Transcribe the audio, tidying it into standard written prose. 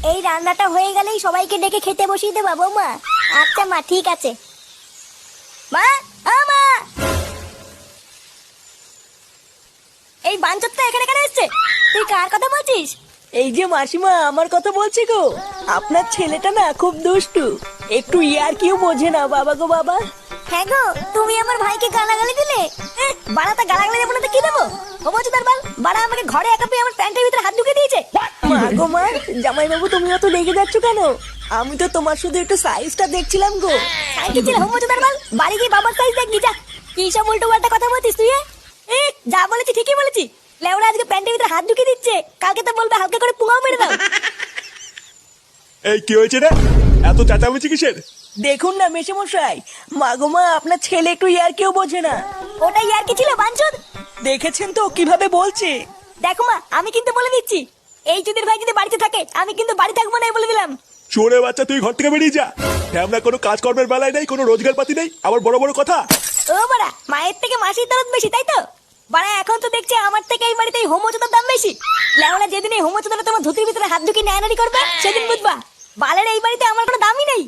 এই রান্নাটা হয়ে গেলেই সবাইকে ডেকে খেতে বসিয়ে দেবা বৌমা। আচ্ছা মা, ঠিক আছে। মা, মা, এই বাঞ্চতটা এখানে কেন এসছে? তুই কার কথা বলছিস? এই যে মাসিমা, আমার কথা বলছি গো। আপনার ছেলেটা না খুব দুষ্টু, একটু ইয়ার কিউ বোঝে না বাবা গো বাবা। হ্যাঁ গো, তুমি আমার ভাইকে গালাগালি দিলে। বাড়াটা গালাগালি দেবো না তো কি দেবো? ও বলছো তার বাল, বাড়া আমাকে ঘরে একা পেয়ে আমার প্যান্টের ভিতরে হাত ঢুকে দিয়েছে। মা গো মা, জামাই বাবু তুমি অত রেগে যাচ্ছ কেন? আমি তো তোমার শুধু একটু সাইজটা দেখছিলাম গো। সাইজ ছিল হোম বলছো তার বাল, বাড়ি গিয়ে বাবার সাইজ দেখবি যা। কি সব উল্টো পাল্টা কথা বলছিস তুই? যা বলেছি ঠিকই বলেছি। লেওরা আজকে প্যান্টের ভিতরে হাত ঢুকে দিচ্ছে, কালকে তো বলবে হালকা করে পুঙাও মেরে দাও। এই কি হয়েছে রে? এত চেঁচামেচি কিসের? দেখুন না মেশামশাই, মা গো মা, আপনার ছেলে একটু ইয়ার কিউ বোঝে না। ওটাই আর কি ছিল বাঞ্চুদ? দেখেছেন তো কিভাবে বলছে। দেখো মা, আমি কিন্তু বলে দিচ্ছি, এই চুদির ভাই যদি বাড়িতে থাকে আমি কিন্তু বাড়ি থাকবো না, বলে দিলাম। চোরে বাচ্চা, তুই ঘর থেকে বেরিয়ে যা। আমরা কোনো কাজকর্মের বেলায় নেই, কোনো রোজগার পাতি নেই, আবার বড় বড় কথা। ও বাড়া, মায়ের থেকে মাসির দরদ বেশি, তাই তো? বাড়া এখন তো দেখছি আমার থেকে এই বাড়িতে হোমোচোদার দাম বেশি। লেওরা যেদিন এই হোমোচোদারা তোমার ধুতির ভিতরে হাত ঢুকিয়ে নেয়ানারি করবে সেদিন বুঝবা বালের এই বাড়িতে আমার কোনো দামই নেই।